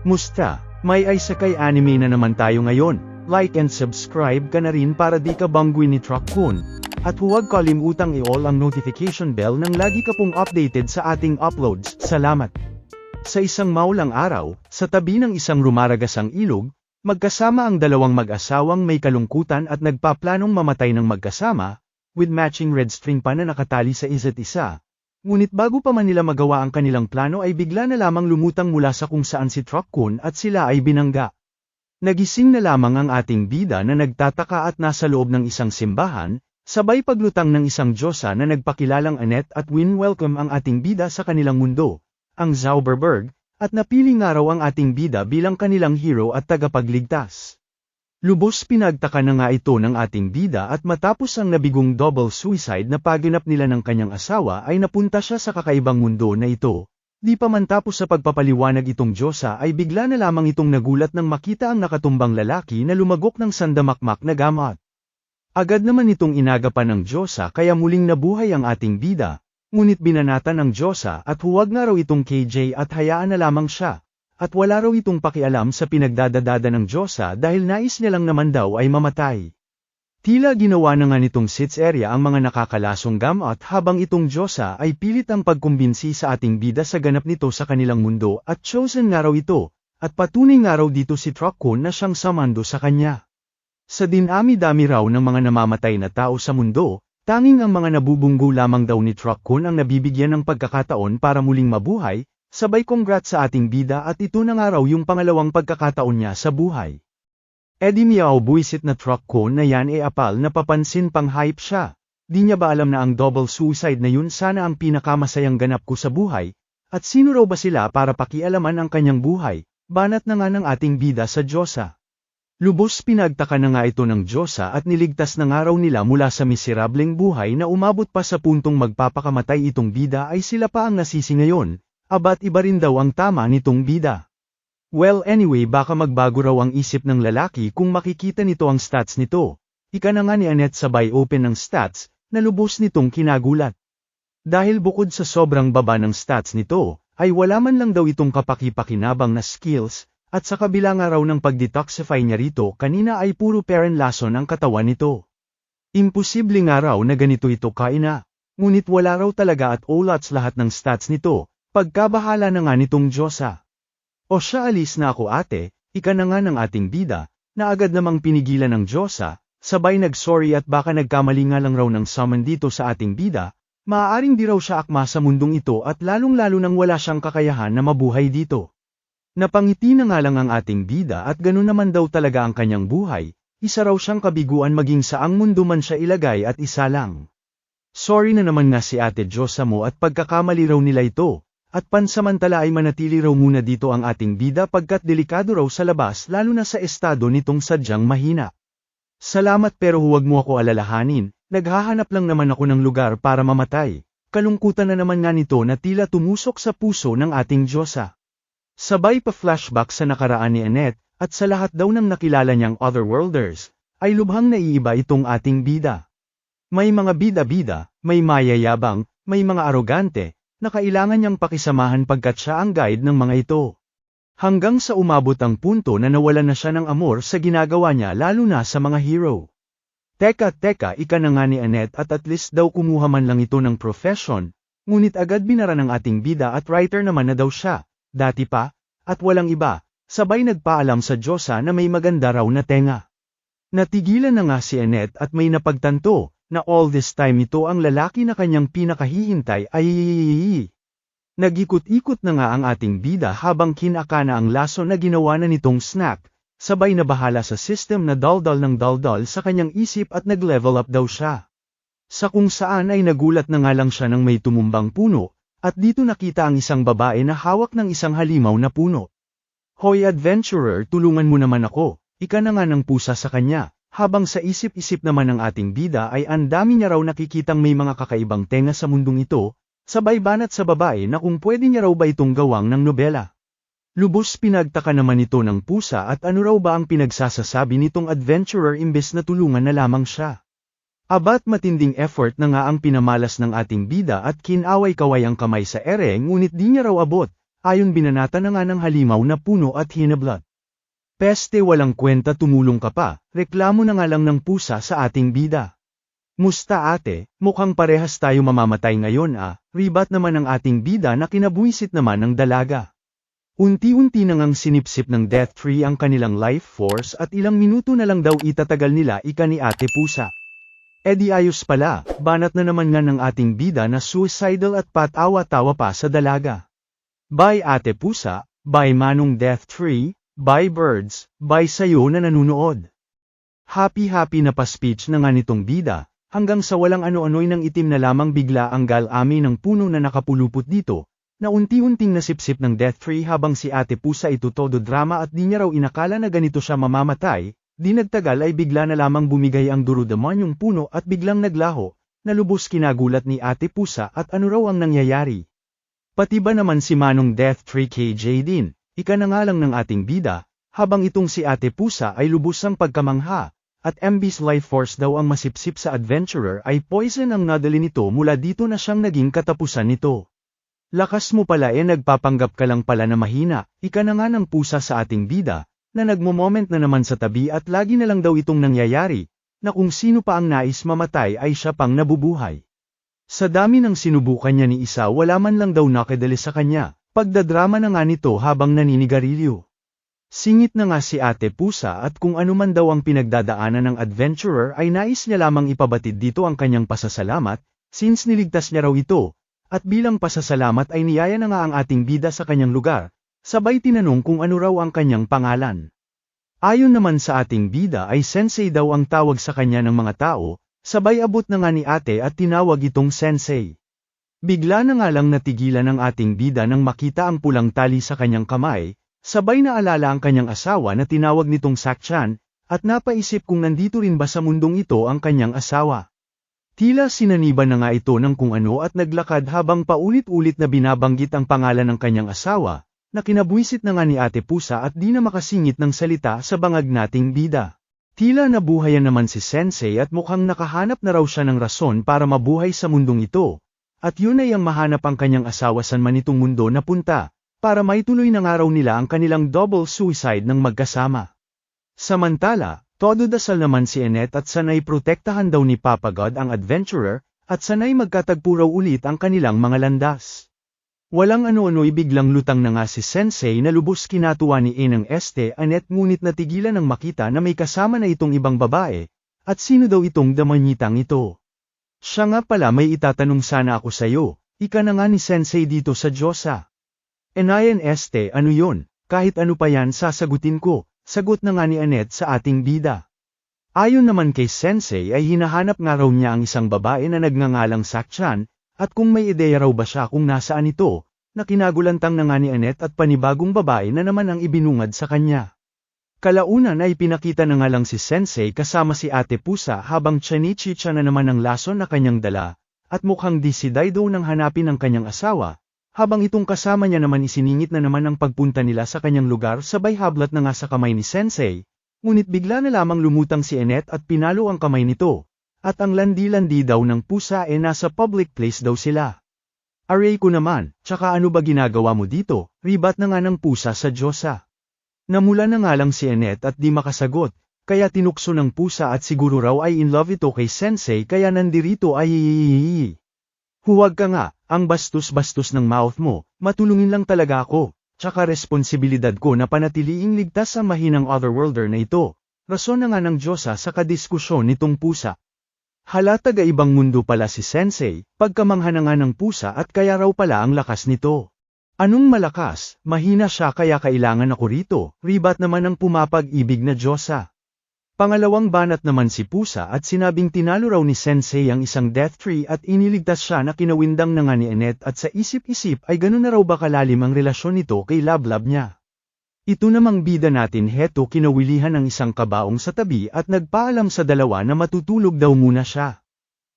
Musta? May Isekai anime na naman tayo ngayon. Like and subscribe ka na rin para di ka bangguin ni Truck-kun. At huwag kalimutang i-all ang notification bell nang lagi ka pong updated sa ating uploads. Salamat! Sa isang maulang araw, sa tabi ng isang rumaragasang ilog, magkasama ang dalawang mag-asawang may kalungkutan at nagpaplanong mamatay ng magkasama, with matching red string pa na nakatali sa isa't isa. Ngunit bago pa man nila magawa ang kanilang plano ay bigla na lamang lumutang mula sa kung saan si Truck-kun at sila ay binangga. Nagising na lamang ang ating bida na nagtataka at nasa loob ng isang simbahan, sabay paglutang ng isang Diyosa na nagpakilalang Annette at win-welcome ang ating bida sa kanilang mundo, ang Zauberberg, at napili nga raw ang ating bida bilang kanilang hero at tagapagligtas. Lubos pinagtaka na nga ito ng ating bida at matapos ang nabigong double suicide na paganap nila ng kanyang asawa ay napunta siya sa kakaibang mundo na ito. Di pa man tapos sa pagpapaliwanag itong Diyosa ay bigla na lamang itong nagulat nang makita ang nakatumbang lalaki na lumagok ng sandamakmak na gamot. Agad naman itong inagapan ng Diyosa kaya muling nabuhay ang ating bida, ngunit binanatan ng Diyosa at huwag nga raw itong KJ at hayaan na lamang siya. At wala raw itong pakialam sa pinagdadadada ng Diyosa dahil nais niya lang naman daw ay mamatay. Tila ginawa na nga nitong sits area ang mga nakakalasong gamot habang itong Diyosa ay pilit ang pagkumbinsi sa ating bida sa ganap nito sa kanilang mundo at chosen nga raw ito, at patunay nga raw dito si Truck-kun na siyang samando sa kanya. Sa dinami-dami raw ng mga namamatay na tao sa mundo, tanging ang mga nabubunggo lamang daw ni Truck-kun ang nabibigyan ng pagkakataon para muling mabuhay. Sabay congrats sa ating bida at ito na nga raw yung pangalawang pagkakataon niya sa buhay. Edi miyaw buwisit na Truck-kun na yan apal na papansin pang hype siya. Di niya ba alam na ang double suicide na yun sana ang pinakamasayang ganap ko sa buhay? At sino raw ba sila para pakialaman ang kanyang buhay? Banat na nga ng ating bida sa Diyosa. Lubos pinagtaka na nga ito ng Diyosa at niligtas na nga raw nila mula sa miserableng buhay na umabot pa sa puntong magpapakamatay itong bida ay sila pa ang nasisi ngayon. Abat iba rin daw ang tama nitong bida. Well anyway baka magbago raw ang isip ng lalaki kung makikita nito ang stats nito. Ika na nga ni Annette sabay open ng stats, na lubos nitong kinagulat. Dahil bukod sa sobrang baba ng stats nito, ay wala man lang daw itong kapaki-pakinabang na skills, at sa kabila nga raw ng pag-detoxify niya rito kanina ay puro parent lason ang katawan nito. Imposible nga raw na ganito ito kaina. Ngunit wala raw talaga at olats lahat ng stats nito. Pagkabahala na nga nitong Diyosa. O siya alis na ako ate, ika na nga ng ating bida, na agad namang pinigilan ng Diyosa, sabay nag-sorry at baka nagkamali nga lang raw ng summon dito sa ating bida, maaaring di raw siya akma sa mundong ito at lalong-lalo nang wala siyang kakayahan na mabuhay dito. Napangiti na nga lang ang ating bida at ganun naman daw talaga ang kanyang buhay, isa raw siyang kabiguan maging saang mundo man siya ilagay at isa lang. Sorry na naman nga si ate Diyosa mo at pagkakamali raw nila ito. At pansamantala ay manatili raw muna dito ang ating bida pagkat delikado raw sa labas lalo na sa estado nitong sadyang mahina. Salamat pero huwag mo ako alalahanin, naghahanap lang naman ako ng lugar para mamatay. Kalungkutan na naman nga nito na tila tumusok sa puso ng ating Diyosa. Sabay pa flashback sa nakaraan ni Annette, at sa lahat daw ng nakilala niyang otherworlders, ay lubhang naiiba itong ating bida. May mga bida-bida, may mayayabang, may mga arogante, na kailangan niyang pakisamahan pagkat siya ang guide ng mga ito. Hanggang sa umabot ang punto na nawalan na siya ng amor sa ginagawa niya lalo na sa mga hero. Teka, ika na nga ni Annette at least daw kumuha man lang ito ng profession, ngunit agad binara ng ating bida at writer naman na daw siya, dati pa, at walang iba, sabay nagpaalam sa Diyosa na may maganda raw na tenga. Natigilan na nga si Annette at may napagtanto, na all this time ito ang lalaki na kanyang pinakahihintay ay Nag-ikot-ikot na nga ang ating bida habang kinakana ang laso na ginawa na nitong snack, sabay na bahala sa system na daldal ng daldal sa kanyang isip at nag-level up daw siya. Sa kung saan ay nagulat na nga lang siya ng may tumumbang puno, at dito nakita ang isang babae na hawak ng isang halimaw na puno. Hoy adventurer tulungan mo naman ako, ika na nga ng pusa sa kanya. Habang sa isip-isip naman ng ating bida ay ang dami niya raw nakikitang may mga kakaibang tenga sa mundong ito, sabay banat sa babae na kung pwede niya raw ba itong gawang ng nobela. Lubos pinagtaka naman ito ng pusa at ano raw ba ang pinagsasasabi nitong adventurer imbes na tulungan na lamang siya. Abat matinding effort na nga ang pinamalas ng ating bida at kinaway-kaway ang kamay sa ere ngunit di niya raw abot, ayon binanata na nga ng halimaw na puno at hinablot. Peste walang kwenta tumulong ka pa, reklamo na nga lang ng pusa sa ating bida. Musta ate, mukhang parehas tayo mamamatay ngayon ribat naman ang ating bida na kinabuisit naman ng dalaga. Unti-unti na ngang sinipsip ng death tree ang kanilang life force at ilang minuto na lang daw itatagal nila ika ni ate pusa. Di ayos pala, banat na naman nga ng ating bida na suicidal at patawa-tawa pa sa dalaga. Bye ate pusa, bye manong death tree, bye birds, bye sayo na nanunood. Happy na pa-speech na nga nitong bida, hanggang sa walang ano-ano'y nang itim na lamang bigla ang galami ng puno na nakapulupot dito, na unti-unting nasipsip ng death tree habang si ate pusa ito todo drama at di niya raw inakala na ganito siya mamamatay, di nagtagal ay bigla na lamang bumigay ang durodemonyong puno at biglang naglaho, na lubos kinagulat ni ate pusa at ano raw ang nangyayari. Pati ba naman si manong death tree KJ din, ika na nga lang ng ating bida, habang itong si ate pusa ay lubusang pagkamangha, at MB's life force daw ang masipsip sa adventurer ay poison ang nadali nito mula dito na siyang naging katapusan nito. Lakas mo pala nagpapanggap ka lang pala na mahina, ika na nga ng pusa sa ating bida, na nagmo-moment na naman sa tabi at lagi na lang daw itong nangyayari, na kung sino pa ang nais mamatay ay siya pang nabubuhay. Sa dami ng sinubukan niya ni isa wala man lang daw nakadali sa kanya, pagdadrama na nga nito habang naninigarilyo. Singit na nga si ate pusa at kung ano man daw ang pinagdadaanan ng adventurer ay nais niya lamang ipabatid dito ang kanyang pasasalamat, since niligtas niya raw ito. At bilang pasasalamat ay niyaya na nga ang ating bida sa kanyang lugar, sabay tinanong kung ano raw ang kanyang pangalan. Ayon naman sa ating bida ay sensei daw ang tawag sa kanya ng mga tao, sabay abot na nga ni ate at tinawag itong sensei. Bigla na nga lang natigilan ang ating bida nang makita ang pulang tali sa kanyang kamay, sabay na alala ang kanyang asawa na tinawag nitong Sakchan, at napaisip kung nandito rin ba sa mundong ito ang kanyang asawa. Tila sinaniban na nga ito ng kung ano at naglakad habang paulit-ulit na binabanggit ang pangalan ng kanyang asawa, na kinabuisit na nga ni ate pusa at di na makasingit ng salita sa bangag nating bida. Tila nabuhayan naman si sensei at mukhang nakahanap na raw siya ng rason para mabuhay sa mundong ito, at yun ay ang mahanap ang kanyang asawa san man itong mundo na punta, para maituloy na nga raw nila ang kanilang double suicide ng magkasama. Samantala, todo dasal naman si Annette at sanay protektahan daw ni Papa God ang adventurer, at sanay magkatagpo raw ulit ang kanilang mga landas. Walang ano-ano'y biglang lutang na nga si Sensei na lubos kinatuwa ni Enang Annette ngunit natigilan nang makita na may kasama na itong ibang babae, at sino daw itong damanyitang ito. Siya nga pala may itatanong sana ako sayo, ika na nga ni Sensei dito sa Diyosa. Enayan ano yon, kahit ano pa yan sasagutin ko. Sagot na nga ni Annette sa ating bida. Ayon naman kay Sensei ay hinahanap nga raw niya ang isang babae na nagngangalang Sakchan, at kung may ideya raw ba siya kung nasaan ito, na kinagulantang na nga ni Annette at panibagong babae na naman ang ibinungad sa kanya. Kalaunan ay pinakita na nga lang si Sensei kasama si ate pusa habang chanichicha na naman ang lason na kanyang dala, at mukhang disiday daw nang hanapin ang kanyang asawa. Habang itong kasama niya naman isiningit na naman ang pagpunta nila sa kanyang lugar sabay hablat na nga sa kamay ni Sensei, ngunit bigla na lamang lumutang si Annette at pinalo ang kamay nito, at ang landi-landi daw ng pusa nasa public place daw sila. Aray ko naman, tsaka ano ba ginagawa mo dito, ribat na nga ng pusa sa Diyosa. Namula na nga lang si Annette at di makasagot, kaya tinukso ng pusa at siguro raw ay in love ito kay Sensei kaya nandirito ay Huwag ka nga, ang bastos-bastos ng mouth mo, matulungin lang talaga ako, tsaka responsibilidad ko na panatiliing ligtas sa mahinang otherworlder na ito. Rason na nga ng Diyosa sa kadiskusyon nitong pusa. Hala taga-ibang mundo pala si Sensei, pagkamangha na nga ng pusa at kaya raw pala ang lakas nito. Anong malakas, mahina siya kaya kailangan ako rito, ribat naman ang pumapag-ibig na Diyosa. Pangalawang banat naman si pusa at sinabing tinalo raw ni Sensei ang isang death tree at iniligtas siya na kinawindang na nga ni Annette at sa isip-isip ay ganun na raw ba kalalim ang relasyon nito kay Lablab niya. Ito namang bida natin heto kinawilihan ng isang kabaong sa tabi at nagpaalam sa dalawa na matutulog daw muna siya.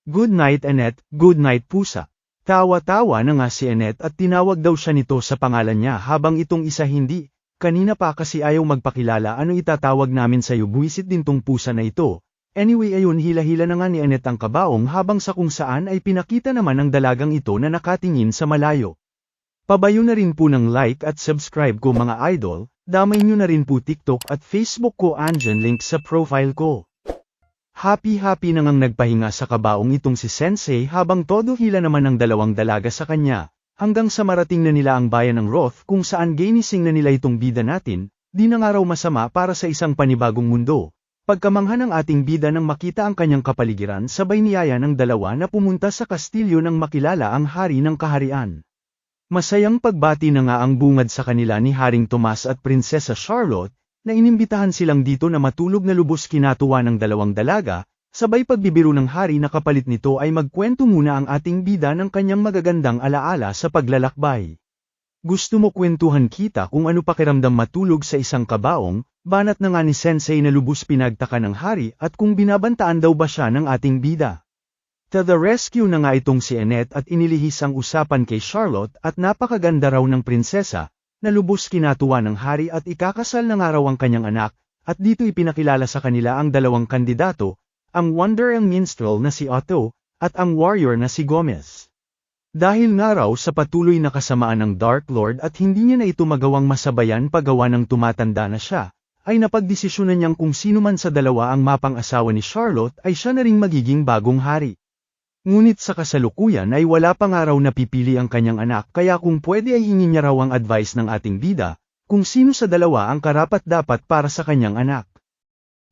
Good night Annette, good night pusa. Tawa-tawa na nga si Annette at tinawag daw siya nito sa pangalan niya habang itong isa hindi. Kanina pa kasi ayaw magpakilala ano itatawag namin sa'yo buwisit din tong pusa na ito. Anyway ayun hila-hila na nga ni Annette ang kabaong habang sa kung saan ay pinakita naman ng dalagang ito na nakatingin sa malayo. Pabayo na rin po ng like at subscribe ko mga idol, damay nyo na rin po TikTok at Facebook ko, andyan link sa profile ko. Happy na ngang nagpahinga sa kabaong itong si Sensei habang todo hila naman ng dalawang dalaga sa kanya, hanggang sa marating na nila ang bayan ng Roth kung saan ginising na nila itong bida natin, di na nga raw masama para sa isang panibagong mundo. Pagkamangha ng ating bida nang makita ang kanyang kapaligiran sabay niyaya ng dalawa na pumunta sa kastilyo nang makilala ang hari ng kaharian. Masayang pagbati na nga ang bungad sa kanila ni Haring Tomas at Prinsesa Charlotte, na inimbitahan silang dito na matulog na lubos kinatuwa ng dalawang dalaga, sabay pagbibiro ng hari na kapalit nito ay magkwento muna ang ating bida ng kanyang magagandang alaala sa paglalakbay. Gusto mo kwentuhan kita kung ano pakiramdam matulog sa isang kabaong, banat na nga ni Sensei na lubos pinagtaka ng hari at kung binabantaan daw ba siya ng ating bida. To the rescue na nga itong si Annette at inilihis ang usapan kay Charlotte at napakaganda raw ng prinsesa, na lubos kinatuwa ng hari at ikakasal na nga raw ang kanyang anak, at dito ipinakilala sa kanila ang dalawang kandidato, ang wonder and minstrel na si Otto, at ang warrior na si Gomez. Dahil nga raw sa patuloy na kasamaan ng Dark Lord at hindi niya na ito magawang masabayan paggawa ng tumatanda na siya, ay napagdesisyonan niyang kung sino man sa dalawa ang mapang-asawa ni Charlotte ay siya na ring magiging bagong hari. Ngunit sa kasalukuyan ay wala pa nga raw napipili ang kanyang anak kaya kung pwede ay hingin niya raw ang advice ng ating bida, kung sino sa dalawa ang karapat-dapat para sa kanyang anak.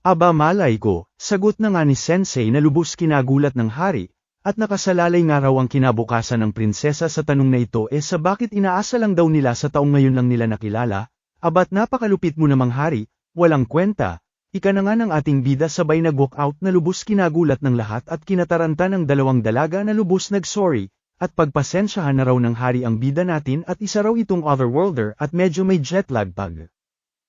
Aba malay ko, sagot na nga ni Sensei na lubos kinagulat ng hari, at nakasalalay nga raw ang kinabukasan ng prinsesa sa tanong na ito sa bakit inaasa lang daw nila sa taong ngayon lang nila nakilala, abat napakalupit mo namang hari, walang kwenta. Ika na nga ng ating bida sabay nag-walk out na lubos kinagulat ng lahat at kinataranta ng dalawang dalaga na lubos nag-sorry, at pagpasensyahan na raw ng hari ang bida natin at isa raw itong otherworlder at medyo may jetlag pag.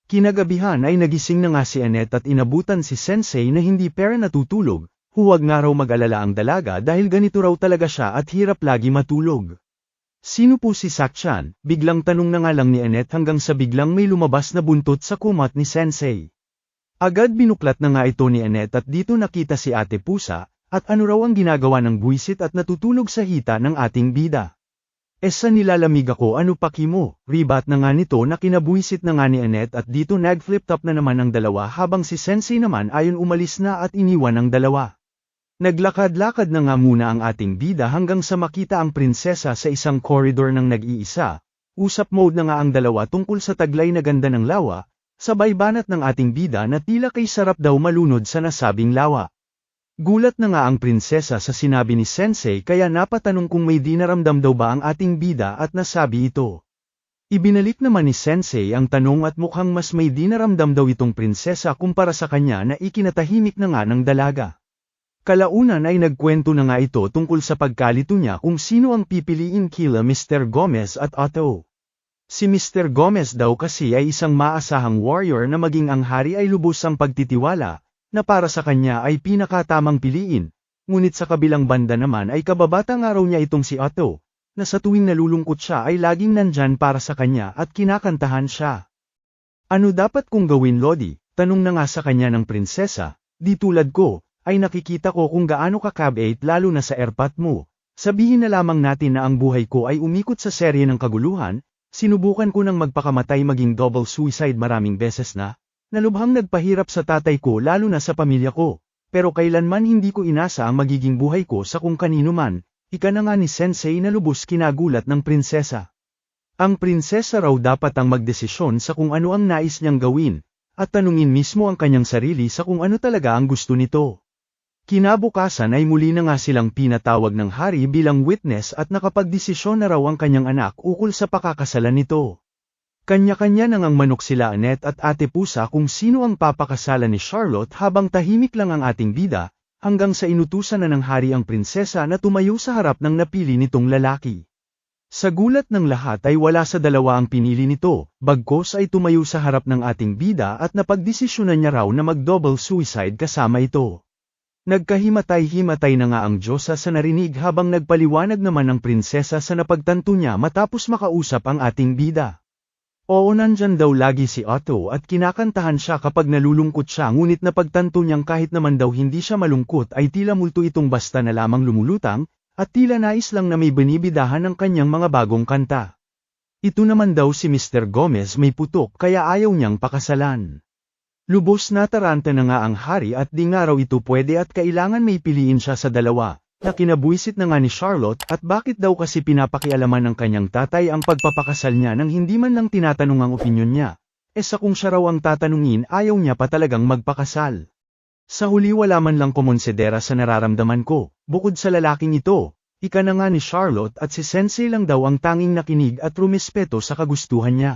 Kinagabihan ay nagising na nga si Annette at inabutan si Sensei na hindi pera natutulog, huwag nga raw mag-alala ang dalaga dahil ganito raw talaga siya at hirap lagi matulog. Sino po si Sakchan? Biglang tanong na nga lang ni Annette hanggang sa biglang may lumabas na buntot sa kumot ni Sensei. Agad binuklat na nga ito ni Annette at dito nakita si Ate Pusa, at ano raw ang ginagawa ng buwisit at natutulog sa hita ng ating bida. Sa nilalamig ako ano paki mo, ribat na nga nito na kinabuwisit na nga ni Annette at dito nag-flip top na naman ang dalawa habang si Sensei naman ayon umalis na at iniwan ang dalawa. Naglakad-lakad na nga muna ang ating bida hanggang sa makita ang prinsesa sa isang koridor ng nag-iisa, usap mode na nga ang dalawa tungkol sa taglay na ganda ng lawa, sabay banat ng ating bida na tila kay sarap daw malunod sa nasabing lawa. Gulat na nga ang prinsesa sa sinabi ni Sensei kaya napatanong kung may dinaramdam daw ba ang ating bida at nasabi ito. Ibinalik naman ni Sensei ang tanong at mukhang mas may dinaramdam daw itong prinsesa kumpara sa kanya na ikinatahimik na nga ng dalaga. Kalaunan ay nagkwento na nga ito tungkol sa pagkalito niya kung sino ang pipiliin kila Mr. Gomez at Otto. Si Mr. Gomez daw kasi ay isang maasahang warrior na maging ang hari ay lubos ang pagtitiwala, na para sa kanya ay pinakatamang piliin, ngunit sa kabilang banda naman ay kababatang araw niya itong si Otto, na sa tuwing nalulungkot siya ay laging nandyan para sa kanya at kinakantahan siya. Ano dapat kong gawin Lodi? Tanong na nga sa kanya ng prinsesa, di tulad ko, ay nakikita ko kung gaano ka kabait lalo na sa airpat mo. Sabihin na lamang natin na ang buhay ko ay umikot sa serye ng kaguluhan, sinubukan ko ng magpakamatay maging double suicide maraming beses na lubhang nagpahirap sa tatay ko lalo na sa pamilya ko, pero kailanman hindi ko inasa ang magiging buhay ko sa kung kanino man, ika na nga ni Sensei na lubos kinagulat ng prinsesa. Ang prinsesa raw dapat ang magdesisyon sa kung ano ang nais niyang gawin, at tanungin mismo ang kanyang sarili sa kung ano talaga ang gusto nito. Kinabukasan ay muli na nga silang pinatawag ng hari bilang witness at nakapagdesisyon na raw ang kanyang anak ukol sa pakakasalan nito. Kanya-kanya nang ang manok sila Annette at Ate Pusa kung sino ang papakasalan ni Charlotte habang tahimik lang ang ating bida, hanggang sa inutusan na ng hari ang prinsesa na tumayo sa harap ng napili nitong lalaki. Sa gulat ng lahat ay wala sa dalawa ang pinili nito, bagkos ay tumayo sa harap ng ating bida at napagdesisyonan niya raw na mag-double suicide kasama ito. Nagkahimatay-himatay na nga ang Diyosa sa narinig habang nagpaliwanag naman ang prinsesa sa napagtanto niya matapos makausap ang ating bida. Oo nandyan daw lagi si Otto at kinakantahan siya kapag nalulungkot siya ngunit napagtanto niyang kahit naman daw hindi siya malungkot ay tila multo itong basta na lamang lumulutang, at tila nais lang na may binibidahan ng kanyang mga bagong kanta. Ito naman daw si Mr. Gomez may putok kaya ayaw niyang pakasalan. Lubos na taranta na nga ang hari at di nga raw ito pwede at kailangan may piliin siya sa dalawa, na kinabuisit na nga ni Charlotte at bakit daw kasi pinapakialaman ng kanyang tatay ang pagpapakasal niya nang hindi man lang tinatanong ang opinyon niya. Sa kung siya raw ang tatanungin ayaw niya pa talagang magpakasal. Sa huli wala man lang kumonsidera sa nararamdaman ko, bukod sa lalaking ito, ika na nga ni Charlotte at si Sensei lang daw ang tanging nakinig at rumispeto sa kagustuhan niya.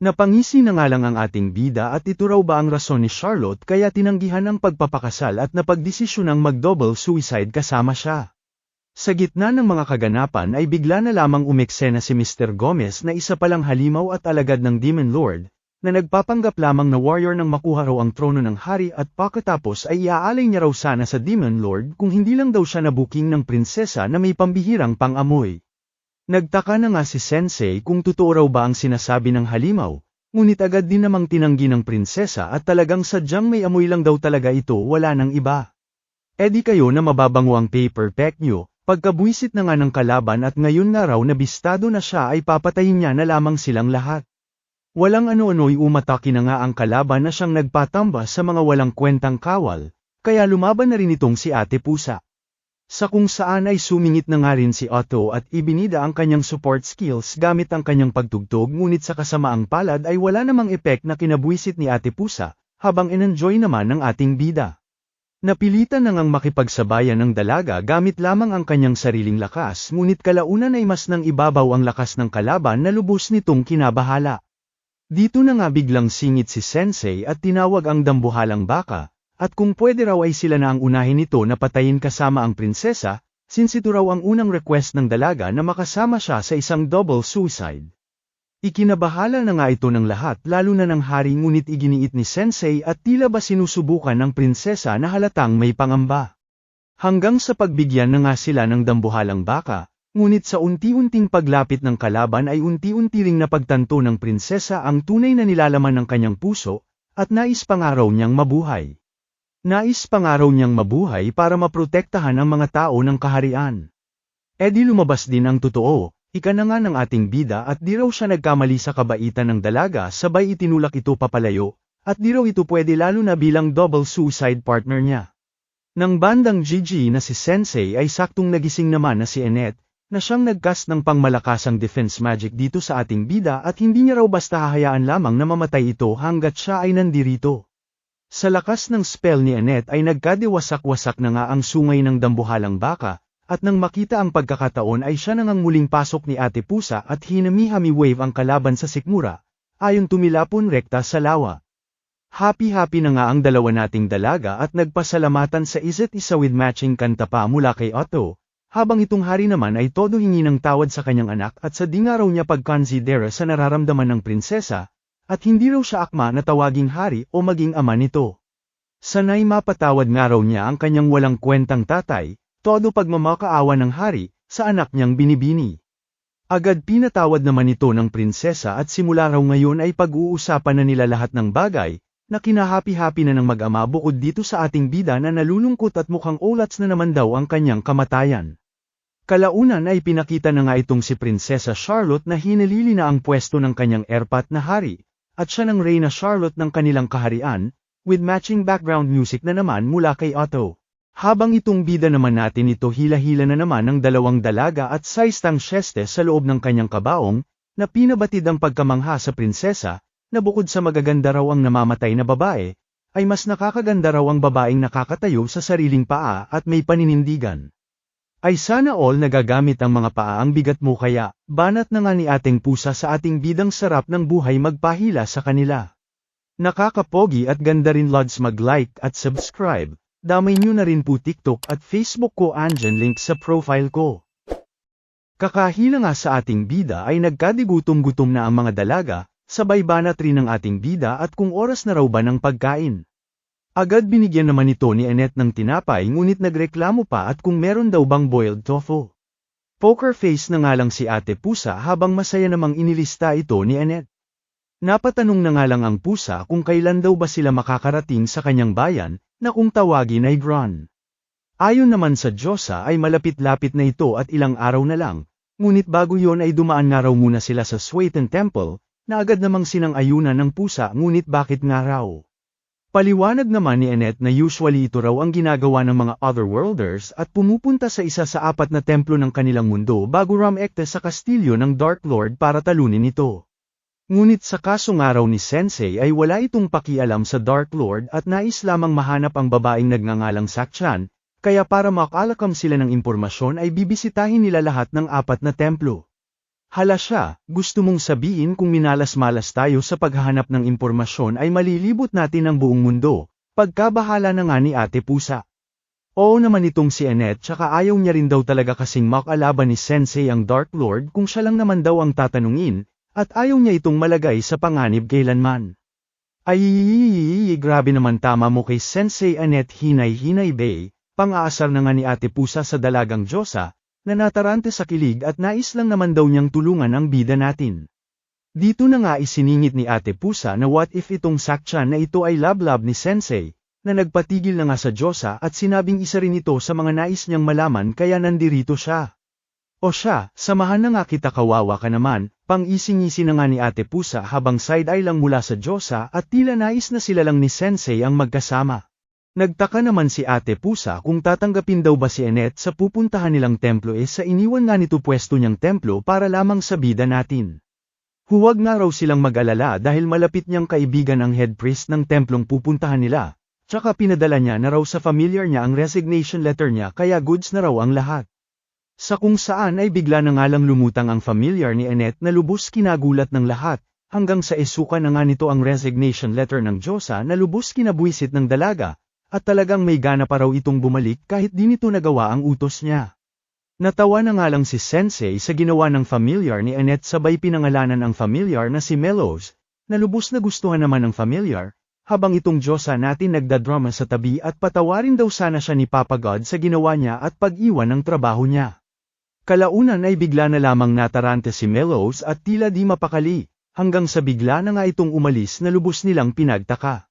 Napangisi na nga lang ang ating bida at ito raw ba ang rason ni Charlotte kaya tinanggihan ang pagpapakasal at napagdesisyonang mag-double suicide kasama siya. Sa gitna ng mga kaganapan ay bigla na lamang umeksena si Mr. Gomez na isa palang halimaw at alagad ng Demon Lord, na nagpapanggap lamang na warrior nang makuha raw ang trono ng hari at pagkatapos ay iaalay niya raw sana sa Demon Lord kung hindi lang daw siya nabuking ng prinsesa na may pambihirang pang-amoy. Nagtaka na nga si Sensei kung totoo raw ba ang sinasabi ng halimaw, ngunit agad din namang tinanggi ng prinsesa at talagang sadyang may amoy lang daw talaga ito wala nang iba. Di kayo na mababango ang paper pack nyo, pagkabuisit na nga ng kalaban at ngayon na raw nabistado na siya ay papatayin niya na lamang silang lahat. Walang ano-ano'y umatake na nga ang kalaban na siyang nagpatamba sa mga walang kwentang kawal, kaya lumaban na rin itong si Ate Pusa. Sa kung saan ay sumingit na nga rin si Otto at ibinida ang kanyang support skills gamit ang kanyang pagtugtog ngunit sa kasamaang palad ay wala namang epek na kinabuisit ni Ate Pusa, habang in-enjoy naman ng ating bida. Napilitan na ngang makipagsabayan ng dalaga gamit lamang ang kanyang sariling lakas ngunit kalaunan ay mas nang ibabaw ang lakas ng kalaban na lubos nitong kinabahala. Dito na nga biglang singit si Sensei at tinawag ang dambuhalang baka, at kung pwede raw ay sila na ang unahin nito na patayin kasama ang prinsesa, since ito raw ang unang request ng dalaga na makasama siya sa isang double suicide. Ikinabahala na nga ito ng lahat lalo na ng hari ngunit iginiit ni Sensei at tila ba sinusubukan ng prinsesa na halatang may pangamba. Hanggang sa pagbigyan na nga sila ng dambuhalang baka. Ngunit sa unti-unting paglapit ng kalaban ay unti-unti ring napagtanto ng prinsesa ang tunay na nilalaman ng kanyang puso, at nais pangaraw niyang mabuhay. Nais pangaraw niyang mabuhay para maprotektahan ang mga tao ng kaharian. Di lumabas din ang totoo, ika na nga ng ating bida at di raw siya nagkamali sa kabaitan ng dalaga sabay itinulak ito papalayo, at di raw ito pwede lalo na bilang double suicide partner niya. Nang bandang GG na si Sensei ay saktong nagising naman na si Annette, na siyang nagcast ng pangmalakasang defense magic dito sa ating bida at hindi niya raw basta hahayaan lamang na mamatay ito hanggat siya ay nandirito. Sa lakas ng spell ni Annette ay nagkadiwasak-wasak na nga ang sungay ng dambuhalang baka, at nang makita ang pagkakataon ay siya nang muling pasok ni Ate Pusa at hinami-hami wave ang kalaban sa sikmura, ayon tumilapon rekta sa lawa. Happy-happy na nga ang dalawa nating dalaga at nagpasalamatan sa isa't isa with matching kanta pa mula kay Otto. Habang itong hari naman ay todo hingi ng tawad sa kanyang anak at sa di nga raw niya pagkonsidera sa nararamdaman ng prinsesa, at hindi raw siya akma na tawaging hari o maging ama nito. Sanay mapatawad nga raw niya ang kanyang walang kwentang tatay, todo pagmamakaawa ng hari, sa anak niyang binibini. Agad pinatawad naman ito ng prinsesa at simula raw ngayon ay pag-uusapan na nila lahat ng bagay, na kinahapi-hapi na ng mag-ama bukod dito sa ating bida na nalulungkot at mukhang ulats na naman daw ang kanyang kamatayan. Kalaunan ay pinakita na nga itong si Prinsesa Charlotte na hinalili na ang pwesto ng kanyang erpat na hari, at siya ng Reyna Charlotte ng kanilang kaharian, with matching background music na naman mula kay Otto. Habang itong bida naman natin ito hila-hila na naman ng dalawang dalaga at saistang syeste sa loob ng kanyang kabaong, na pinabatid ang pagkamangha sa prinsesa, na bukod sa magaganda raw ang namamatay na babae, ay mas nakakaganda raw ang babaeng nakakatayo sa sariling paa at may paninindigan. Ay sana all nagagamit ang mga paa ang bigat mo kaya, banat na nga ni ating pusa sa ating bidang sarap ng buhay magpahila sa kanila. Nakakapogi at ganda rin lods mag-like at subscribe, damay nyo na rin po TikTok at Facebook ko andyan link sa profile ko. Kakahila nga sa ating bida ay nagkadigutom-gutom na ang mga dalaga, sabay banat rin ng ating bida at kung oras na raw ba ng pagkain. Agad binigyan naman ito ni Annette ng tinapay ngunit nagreklamo pa at kung meron daw bang boiled tofu. Poker face na nga lang si Ate Pusa habang masaya namang inilista ito ni Annette. Napatanong na nga lang ang pusa kung kailan daw ba sila makakarating sa kanyang bayan, na kung tawagin ay Gran. Ayon naman sa Diyosa ay malapit-lapit na ito at ilang araw na lang, Ngunit bago yon ay dumaan nga raw muna sila sa Sueten Temple, na agad namang sinang-ayunan ng pusa ngunit bakit nga raw? Paliwanag naman ni Annette na usually ito raw ang ginagawa ng mga Otherworlders at pumupunta sa isa sa 4 na templo ng kanilang mundo bago rumekte sa kastilyo ng Dark Lord para talunin ito. Ngunit sa kaso nga raw ni Sensei ay wala itong pakialam sa Dark Lord at nais lamang mahanap ang babaeng nagngangalang Sakchan, kaya para makalakam sila ng impormasyon ay bibisitahin nila lahat ng 4 na templo. Hala siya, gusto mong sabihin kung minalas-malas tayo sa paghahanap ng impormasyon ay malilibot natin ang buong mundo, pagkabahala na nga ni Ate Pusa. Oo naman itong si Annette tsaka ayaw niya rin daw talaga kasing makalaban ni Sensei ang Dark Lord kung siya lang naman daw ang tatanungin, at ayaw niya itong malagay sa panganib kailanman. Ay, grabe naman tama mo kay Sensei Annette hinay-hinay bay, pang-aasar na nga ni Ate Pusa sa dalagang Diyosa, na natarante sa kilig at nais lang naman daw niyang tulungan ang bida natin. Dito na nga isiningit ni Ate Pusa na what if itong Sakchan na ito ay love ni Sensei, na nagpatigil na nga sa Diyosa at sinabing isa rin ito sa mga nais niyang malaman kaya nandirito siya. O siya, samahan na nga kita kawawa ka naman, pang-ising-isi na nga ni Ate Pusa habang side-eye lang mula sa Diyosa at tila nais na sila lang ni Sensei ang magkasama. Nagtaka naman si Ate Pusa kung tatanggapin daw ba si Annette sa pupuntahan nilang templo sa iniwan nga nito pwesto niyang templo para lamang sa bida natin. Huwag nga raw silang mag-alala dahil malapit niyang kaibigan ang head priest ng templong pupuntahan nila, tsaka pinadala niya na raw sa familiar niya ang resignation letter niya kaya goods na raw ang lahat. Sa kung saan ay bigla na nga lang lumutang ang familiar ni Annette na lubos kinagulat ng lahat, hanggang sa isuka na nga nito ang resignation letter ng Diyosa na lubos kinabwisit ng dalaga, at talagang may gana pa raw itong bumalik kahit di nito nagawa ang utos niya. Natawa na nga lang si Sensei sa ginawa ng familiar ni Annette sabay pinangalanan ang familiar na si Melos, na lubos na gustuhan naman ng familiar, habang itong Diyosa natin nagdadrama sa tabi at patawarin daw sana siya ni Papa God sa ginawa niya at pag-iwan ng trabaho niya. Kalaunan ay bigla na lamang natarante si Melos at tila di mapakali, hanggang sa bigla na nga itong umalis na lubos nilang pinagtaka.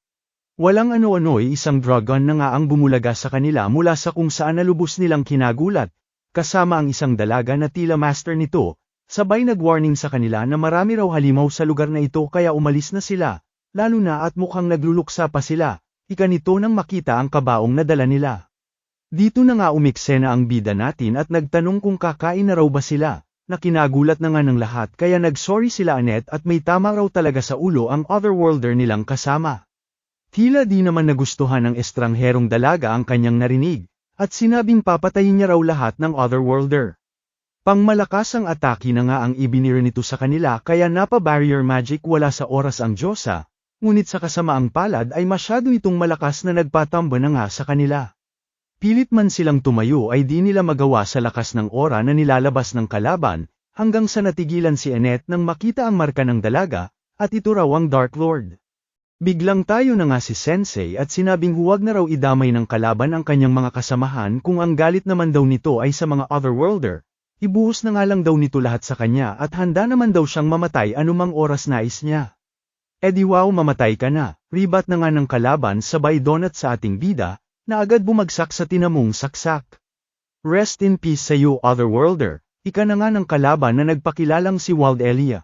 Walang ano-ano'y isang dragon na nga ang bumulaga sa kanila mula sa kung saan nalubos nilang kinagulat, kasama ang isang dalaga na tila master nito, sabay nag-warning sa kanila na marami raw halimaw sa lugar na ito kaya umalis na sila, lalo na at mukhang nagluluksa pa sila, ikanito nang makita ang kabaong na dala nila. Dito na nga umiksena ang bida natin at nagtanong kung kakain na raw ba sila, na kinagulat na nga ng lahat kaya nag-sorry sila Annette at may tama raw talaga sa ulo ang Otherworlder nilang kasama. Tila di naman nagustuhan ng estrangherong dalaga ang kanyang narinig, at sinabing papatayin niya raw lahat ng Otherworlder. Pangmalakas ang atake na nga ang ibiniro nito sa kanila kaya napa-barrier magic wala sa oras ang Diyosa, ngunit sa kasamaang palad ay masyado itong malakas na nagpatamba na nga sa kanila. Pilit man silang tumayo ay di nila magawa sa lakas ng aura na nilalabas ng kalaban, hanggang sa natigilan si Annette nang makita ang marka ng dalaga, at ito raw ang Dark Lord. Biglang tayo na nga si Sensei at sinabing huwag na raw idamay ng kalaban ang kanyang mga kasamahan kung ang galit naman daw nito ay sa mga Otherworlder, ibuhos na nga lang daw nito lahat sa kanya at handa naman daw siyang mamatay anumang oras nais niya. Di wow mamatay ka na, ribat na nga ng kalaban sabay donut sa ating bida, na agad bumagsak sa tinamong saksak. Rest in peace sa iyo Otherworlder, ika na nga ng kalaban na nagpakilalang si Wild Elia.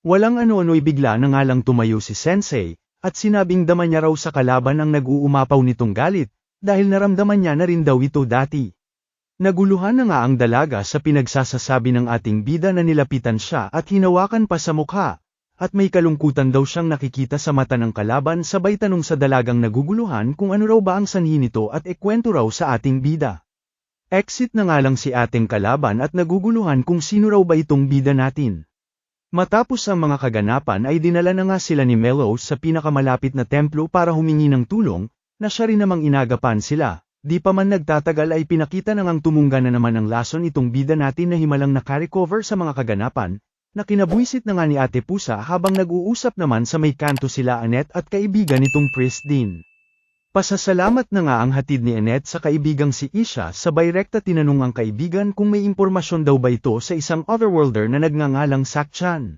Walang ano-ano'y bigla na nga lang tumayo si Sensei, at sinabing dama niya raw sa kalaban ang nag-uumapaw nitong galit, dahil naramdaman niya na rin daw ito dati. Naguluhan na nga ang dalaga sa pinagsasasabi ng ating bida na nilapitan siya at hinawakan pa sa mukha, at may kalungkutan daw siyang nakikita sa mata ng kalaban sabay tanong sa dalagang naguguluhan kung ano raw ba ang sanhi nito at ikwento raw sa ating bida. Exit na nga lang si ating kalaban at naguguluhan kung sino raw ba itong bida natin. Matapos ang mga kaganapan ay dinala na nga sila ni Melos sa pinakamalapit na templo para humingi ng tulong, na siya rin namang inagapan sila. Di pa man nagtatagal ay pinakita na ngang tumungga na naman ang lason itong bida natin na himalang nakarecover sa mga kaganapan, na kinabwisit na nga ni Ate Pusa habang nag-uusap naman sa may kanto sila Annette at kaibigan nitong priest din. Pasasalamat na nga ang hatid ni Annette sa kaibigang si Isha sabay rekta tinanong ang kaibigan kung may impormasyon daw ba ito sa isang Otherworlder na nagngangalang Sakchan.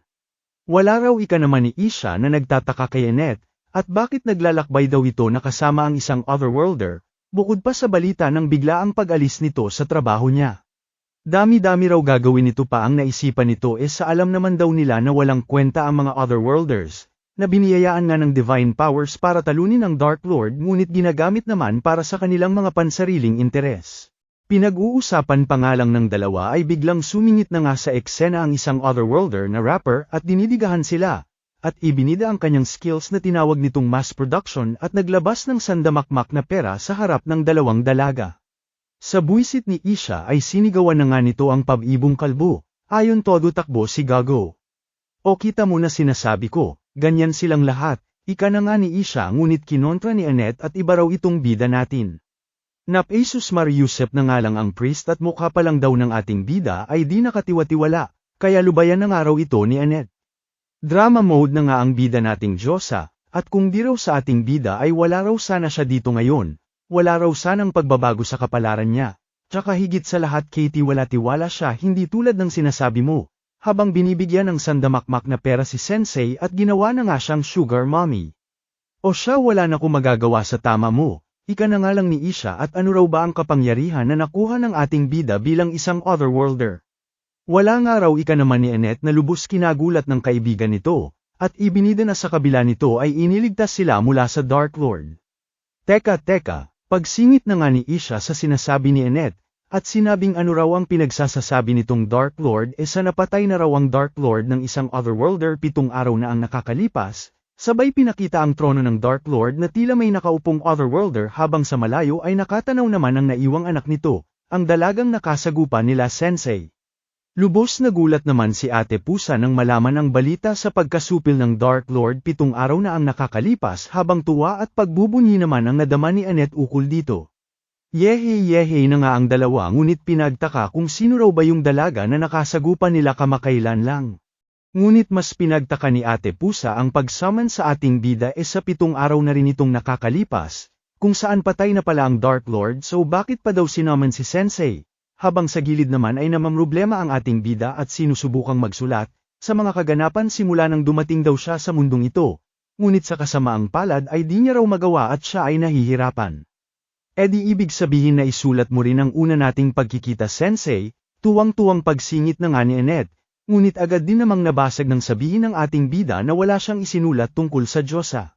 Wala raw ika naman ni Isha na nagtataka kay Annette, at bakit naglalakbay daw ito na kasama ang isang Otherworlder, bukod pa sa balita ng bigla ang pag-alis nito sa trabaho niya. Dami-dami raw gagawin nito pa ang naisipan nito sa alam naman daw nila na walang kwenta ang mga Otherworlders, na biniyayaan nga ng divine powers para talunin ang Dark Lord ngunit ginagamit naman para sa kanilang mga pansariling interes. Pinag-uusapan pa nga lang ng dalawa ay biglang sumingit na nga sa eksena ang isang Otherworlder na rapper at dinidigahan sila, at ibinida ang kanyang skills na tinawag nitong mass production at naglabas ng sandamakmak na pera sa harap ng dalawang dalaga. Sa buwisit ni Isha ay sinigawan na nga nito ang pab-ibong kalbo, ayon todo takbo si Gago. O kita mo na sinasabi ko, ganyan silang lahat, ika na nga ni Isha ngunit kinontra ni Annette at iba raw itong bida natin. Nap-Jesus Mariusep na nga lang ang priest at mukha pa lang daw ng ating bida ay di nakatiwatiwala, kaya lubayan na nga raw ito ni Annette. Drama mode na nga ang bida nating Diyosa, at kung di raw sa ating bida ay wala raw sana siya dito ngayon. Wala raw sanang pagbabago sa kapalaran niya. Tsaka higit sa lahat Katie wala tiwala siya hindi tulad ng sinasabi mo. Habang binibigyan ng sandamakmak na pera si Sensei at ginawa na nga siyang sugar mommy. O siya wala na kung magagawa sa tama mo. Ika na nga lang ni Isha at ano raw ba ang kapangyarihan na nakuha ng ating bida bilang isang Otherworlder. Wala nga raw ika naman ni Annette na lubos kinagulat ng kaibigan nito. At ibinida na sa kabila nito ay iniligtas sila mula sa Dark Lord. Teka. Pagsingit na nga ni Isha sa sinasabi ni Annette, at sinabing ano raw ang pinagsasasabi nitong Dark Lord sa napatay na raw ang Dark Lord ng isang Otherworlder 7 araw na ang nakakalipas, sabay pinakita ang trono ng Dark Lord na tila may nakaupong Otherworlder habang sa malayo ay nakatanaw naman ang naiwang anak nito, ang dalagang nakasagupa nila Sensei. Lubos na gulat naman si Ate Pusa nang malaman ang balita sa pagkasupil ng Dark Lord 7 araw na ang nakakalipas habang tuwa at pagbubunyi naman ang nadama ni Annette ukol dito. Yehe na nga ang dalawa ngunit pinagtaka kung sino raw ba yung dalaga na nakasagupa nila kamakailan lang. Ngunit mas pinagtaka ni Ate Pusa ang pagsaman sa ating bida sa 7 araw na rin itong nakakalipas, kung saan patay na pala ang Dark Lord so bakit pa daw sinaman si Sensei? Habang sa gilid naman ay namamroblema ang ating bida at sinusubukang magsulat, sa mga kaganapan simula nang dumating daw siya sa mundong ito, ngunit sa kasamaang palad ay di niya raw magawa at siya ay nahihirapan. Di ibig sabihin na isulat mo rin ang una nating pagkikita Sensei, tuwang-tuwang pagsingit na nga ni Annette, ngunit agad din namang nabasag ng sabihin ng ating bida na wala siyang isinulat tungkol sa Diyosa.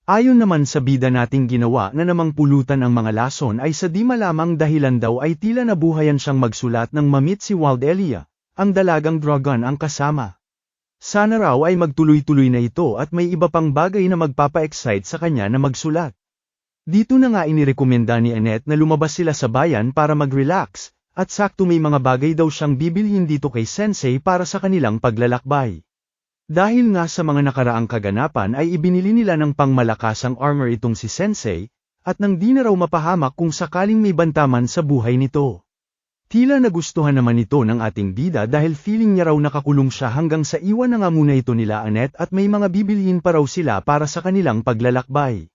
Ayon naman sa bida nating ginawa na namang pulutan ang mga lason ay sa di malamang dahilan daw ay tila nabuhayan siyang magsulat ng mamit si Wild Elia, ang dalagang dragon ang kasama. Sana raw ay magtuloy-tuloy na ito at may iba pang bagay na magpapa-excite sa kanya na magsulat. Dito na nga inirekomenda ni Annette na lumabas sila sa bayan para mag-relax, at sakto may mga bagay daw siyang bibilhin dito kay Sensei para sa kanilang paglalakbay. Dahil nga sa mga nakaraang kaganapan ay ibinili nila ng pangmalakasang armor itong si Sensei, at nang di na raw mapahamak kung sakaling may bantaman sa buhay nito. Tila nagustuhan naman ito ng ating bida dahil feeling niya raw nakakulong siya hanggang sa iwan na nga muna ito nila Annette at may mga bibilhin pa raw sila para sa kanilang paglalakbay.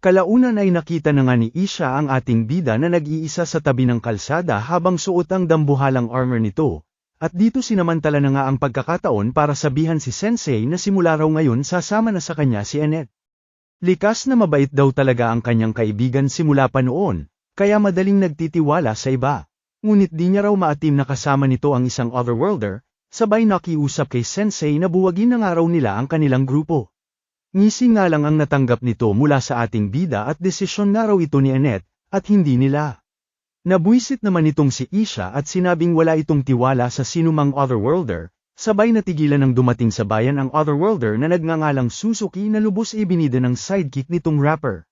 Kalaunan ay nakita na nga ni Isha ang ating bida na nag-iisa sa tabi ng kalsada habang suot ang dambuhalang armor nito. At dito sinamantala na nga ang pagkakataon para sabihan si Sensei na simula raw ngayon sasama na sa kanya si Annette. Likas na mabait daw talaga ang kanyang kaibigan simula pa noon, kaya madaling nagtitiwala sa iba. Ngunit di niya raw maatim na kasama nito ang isang Otherworlder, sabay nakiusap kay Sensei na buwagin na nga raw nila ang kanilang grupo. Ngisi nga lang ang natanggap nito mula sa ating bida at desisyon na raw ito ni Annette, at hindi nila. Nabuisit naman itong si Isha at sinabing wala itong tiwala sa sinumang Otherworlder, sabay natigilan ng dumating sa bayan ang Otherworlder na nagngangalang Suzuki na lubos ibinida ng sidekick nitong rapper.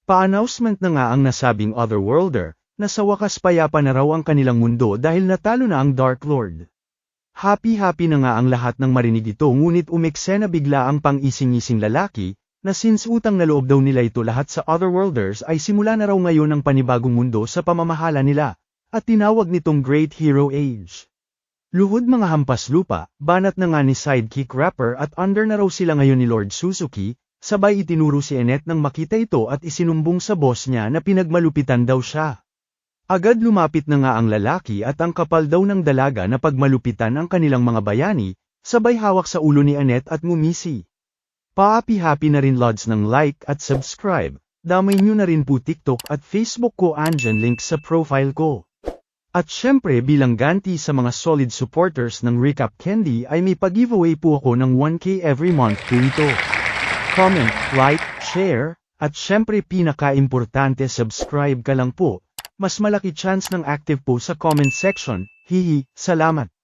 Pa-announcement na nga ang nasabing Otherworlder, na sa wakas payapa na raw ang kanilang mundo dahil natalo na ang Dark Lord. Happy na nga ang lahat ng marinig ito ngunit umeksena bigla ang pang-ising-ising lalaki, na since utang na loob daw nila ito lahat sa Otherworlders ay simula na raw ngayon ang panibagong mundo sa pamamahala nila, at tinawag nitong Great Hero Age. Luhod mga hampas lupa, banat na nga ni sidekick rapper at under na raw sila ngayon ni Lord Suzuki, sabay itinuro si Annette nang makita ito at isinumbong sa boss niya na pinagmalupitan daw siya. Agad lumapit na nga ang lalaki at ang kapal daw ng dalaga na pagmalupitan ang kanilang mga bayani, sabay hawak sa ulo ni Annette at ngumisi. Pa-happy na rin lods ng like at subscribe, damay nyo na rin po TikTok at Facebook ko andyan link sa profile ko. At syempre bilang ganti sa mga solid supporters ng Recap Candy ay may pag-giveaway po ako ng 1K every month po ito. Comment, like, share, at syempre pinaka-importante subscribe ka lang po. Mas malaki chance ng active po sa comment section. Hihi, salamat.